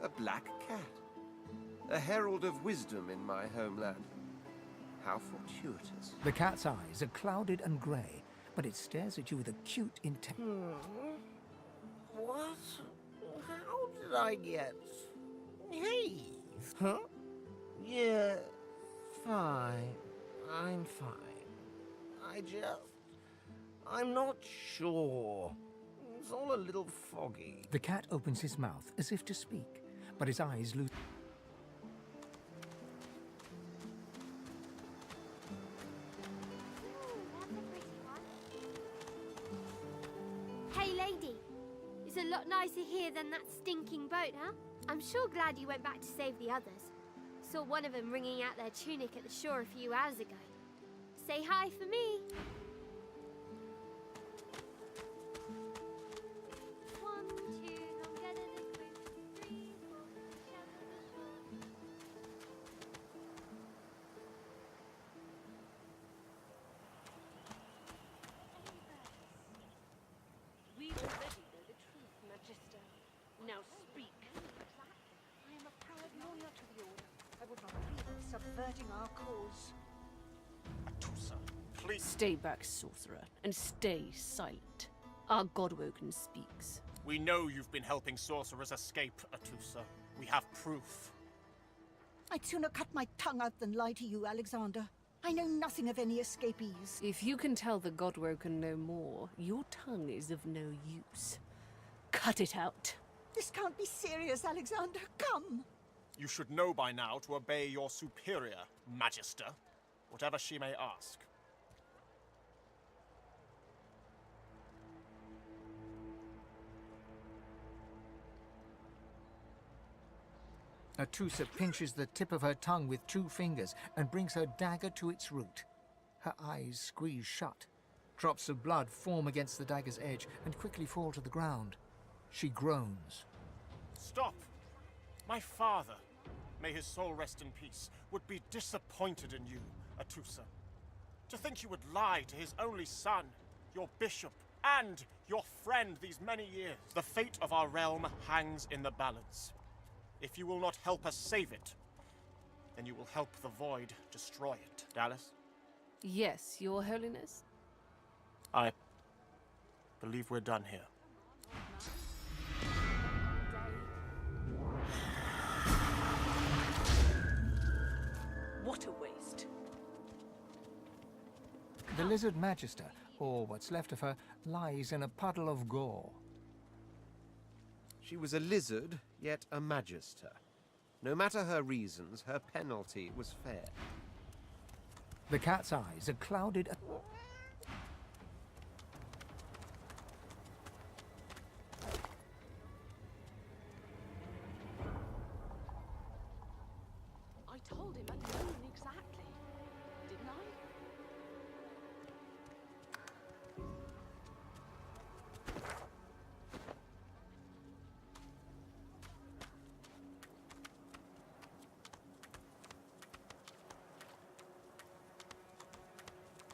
A black cat. A herald of wisdom in my homeland. How fortuitous. The cat's eyes are clouded and grey, but it stares at you with acute intent. What? How did I get... Hey! Huh? Yeah, fine. I'm fine. I'm not sure. It's all a little foggy. The cat opens his mouth as if to speak, but his eyes lose. Hey, lady. It's a lot nicer here than that stinking boat, huh? I'm sure glad you went back to save the others. Saw one of them wringing out their tunic at the shore a few hours ago. Say hi for me. 1, 2, I'm getting it through. 3, 4, shelter the shore. We already know the truth, Magister. Now speak. I am a proud lawyer to the Order. I would not dream of subverting our cause. Auzea, please. Stay back, sorcerer, and stay silent. Our Godwoken speaks. We know you've been helping sorcerers escape, Auzea. We have proof. I'd sooner cut my tongue out than lie to you, Alexander. I know nothing of any escapees. If you can tell the Godwoken no more, your tongue is of no use. Cut it out. This can't be serious, Alexander. Come! You should know by now to obey your superior, Magister, whatever she may ask. Auzea pinches the tip of her tongue with 2 fingers and brings her dagger to its root. Her eyes squeeze shut. Drops of blood form against the dagger's edge and quickly fall to the ground. She groans. Stop! My father, may his soul rest in peace, would be disappointed in you, Auzea. To think you would lie to his only son, your bishop, and your friend these many years. The fate of our realm hangs in the balance. If you will not help us save it, then you will help the Void destroy it. Dallas? Yes, Your Holiness? I believe we're done here. What a waste. The Lizard Magister, or what's left of her, lies in a puddle of gore. She was a lizard, yet a magister. No matter her reasons, her penalty was fair. The cat's eyes are clouded. I told him I'd known exactly, didn't I?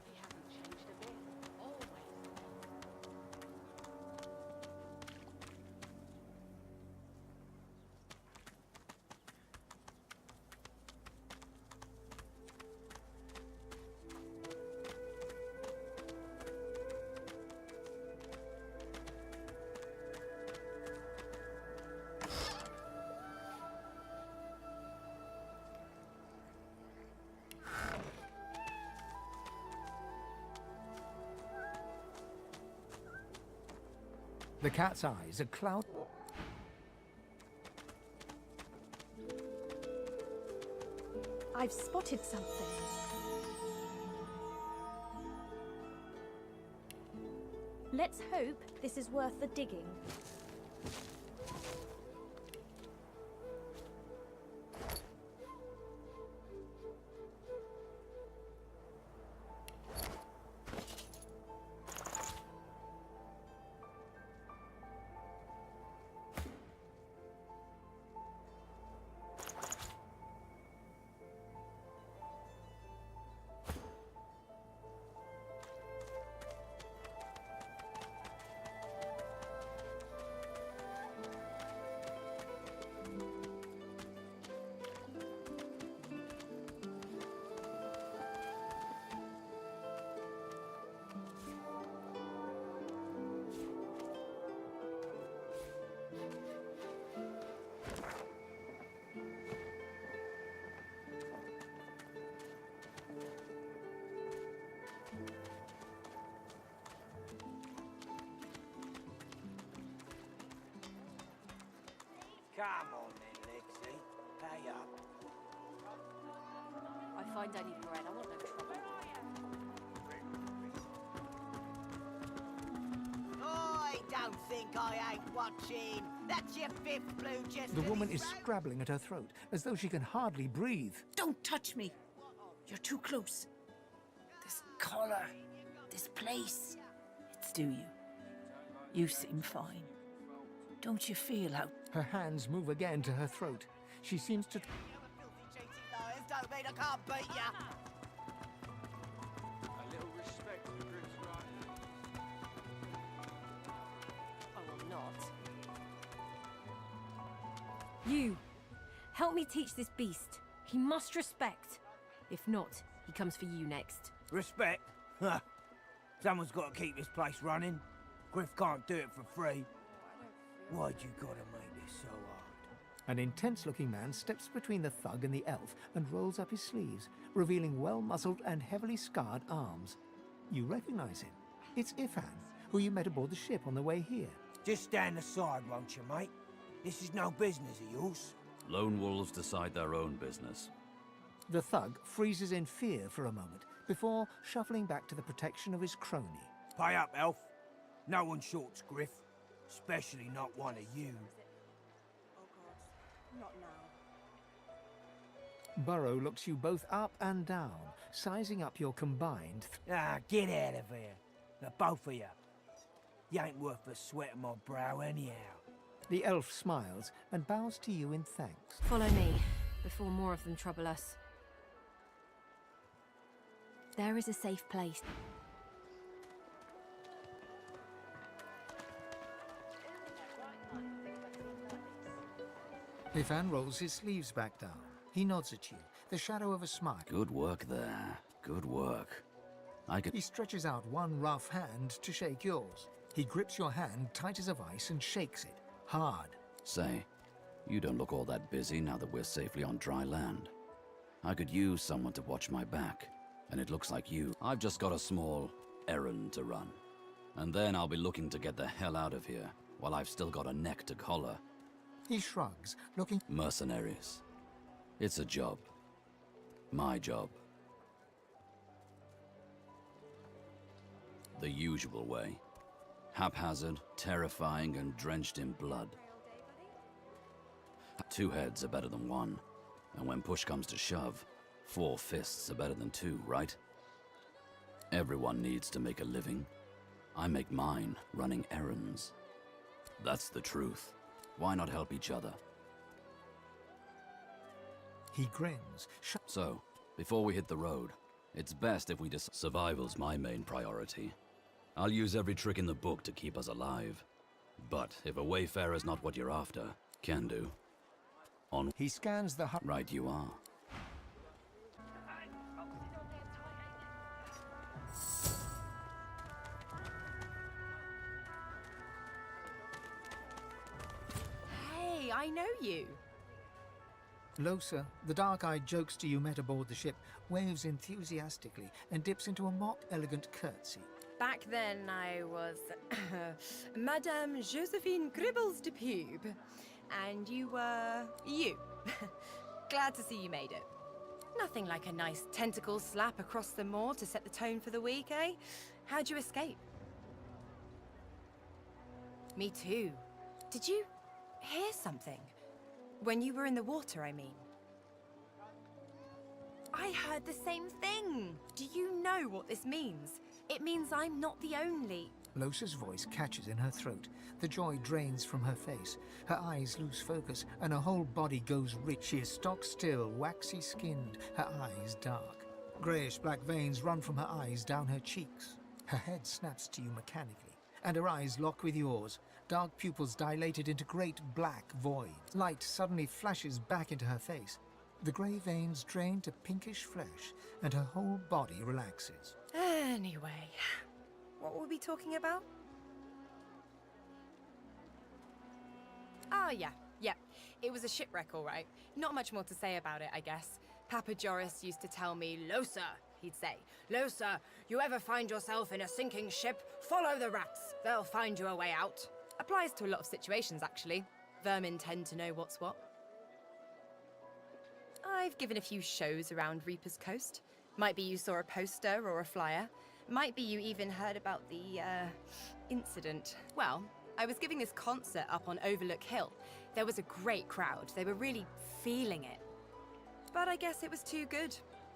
He hasn't changed a bit. Always. The cat's eyes are cloud. I've spotted something. Let's hope this is worth the digging. Come on then, Lexi. Pay up. I find any bread. I want no trouble. I don't think I ain't watching. That's your fifth blue just. The woman is scrabbling at her throat, as though she can hardly breathe. Don't touch me. You're too close. This collar, this place, it's do you. You seem fine. Don't you feel how... Her hands move again to her throat. She seems to... Don't mean I can't beat ya. A little respect for Griff's right. I will not. You, help me teach this beast. He must respect. If not, he comes for you next. Respect? Huh. Someone's got to keep this place running. Griff can't do it for free. Why'd you gotta make this so hard? An intense-looking man steps between the thug and the elf and rolls up his sleeves, revealing well-muscled and heavily scarred arms. You recognize him. It's Ifan, who you met aboard the ship on the way here. Just stand aside, won't you, mate? This is no business of yours. Lone wolves decide their own business. The thug freezes in fear for a moment before shuffling back to the protection of his crony. Pay up, elf. No one shorts Griff. Especially not one of you. Oh God, not now. Burrow looks you both up and down, sizing up your combined... Get out of here. The both of you. You ain't worth the sweat of my brow anyhow. The elf smiles and bows to you in thanks. Follow me, before more of them trouble us. There is a safe place. Ifan rolls his sleeves back down. He nods at you, the shadow of a smile. Good work there. Good work. He stretches out one rough hand to shake yours. He grips your hand tight as a vice and shakes it, hard. Say, you don't look all that busy now that we're safely on dry land. I could use someone to watch my back, and it looks like you. I've just got a small errand to run. And then I'll be looking to get the hell out of here, while I've still got a neck to collar. He shrugs, looking... Mercenaries. It's a job. My job. The usual way. Haphazard, terrifying, and drenched in blood. 2 heads are better than 1. And when push comes to shove, 4 fists are better than 2, right? Everyone needs to make a living. I make mine running errands. That's the truth. Why not help each other? He grins. So, before we hit the road, it's best if we just... Survival's my main priority. I'll use every trick in the book to keep us alive. But if a wayfarer's not what you're after, can do. On... He scans the hut. Right you are. Hey, I know you. Lohse, the dark-eyed jokester you met aboard the ship, waves enthusiastically and dips into a mock elegant curtsy. Back then I was Madame Josephine Gribbles de Pube. And you were you. Glad to see you made it. Nothing like a nice tentacle slap across the moor to set the tone for the week, eh? How'd you escape? Me too. Did you hear something? When you were in the water, I mean. I heard the same thing. Do you know what this means? It means I'm not the only. Lohse's voice catches in her throat. The joy drains from her face. Her eyes lose focus, and her whole body goes rich. She is stock-still, waxy-skinned, her eyes dark. Greyish-black veins run from her eyes down her cheeks. Her head snaps to you mechanically, and her eyes lock with yours. Dark pupils dilated into great black void. Light suddenly flashes back into her face. The grey veins drain to pinkish flesh, and her whole body relaxes. Anyway, what were we talking about? Oh, yeah. It was a shipwreck, all right. Not much more to say about it, I guess. Papa Joris used to tell me, Lohse, he'd say. Lohse, you ever find yourself in a sinking ship, follow the rats. They'll find you a way out. Applies to a lot of situations, actually. Vermin tend to know what's what. I've given a few shows around Reaper's Coast. Might be you saw a poster or a flyer. Might be you even heard about the, incident. Well, I was giving this concert up on Overlook Hill. There was a great crowd. They were really feeling it. But I guess it was too good.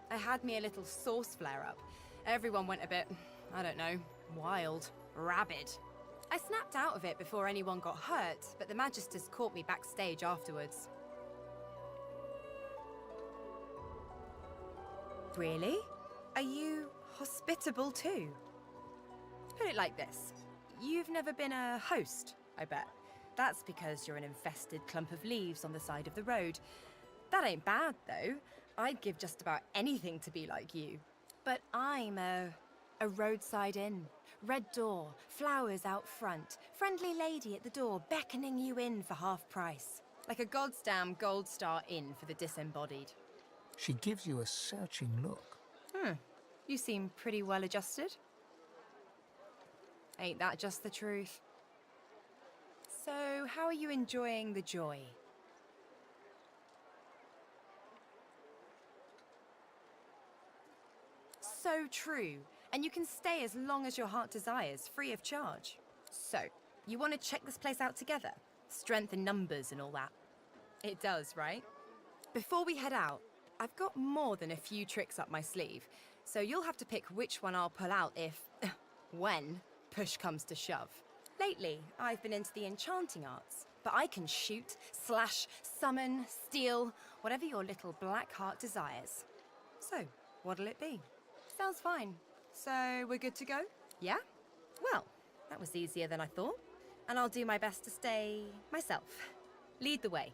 I had me a little source flare-up. Everyone went a bit, I don't know, wild, rabid. I snapped out of it before anyone got hurt, but the Magisters caught me backstage afterwards. Really? Are you hospitable too? Put it like this. You've never been a host, I bet. That's because you're an infested clump of leaves on the side of the road. That ain't bad, though. I'd give just about anything to be like you. But I'm a roadside inn. Red door, flowers out front, friendly lady at the door beckoning you in for half price. Like a goddamn gold star inn for the disembodied. She gives you a searching look. You seem pretty well adjusted. Ain't that just the truth? So, how are you enjoying the joy? So true. And you can stay as long as your heart desires, free of charge. So, you want to check this place out together? Strength in numbers and all that. It does, right? Before we head out, I've got more than a few tricks up my sleeve, so you'll have to pick which one I'll pull out if, when, push comes to shove. Lately, I've been into the enchanting arts, but I can shoot, slash, summon, steal, whatever your little black heart desires. So, what'll it be? Sounds fine. So, we're good to go? Yeah? Well, that was easier than I thought. And I'll do my best to stay myself. Lead the way.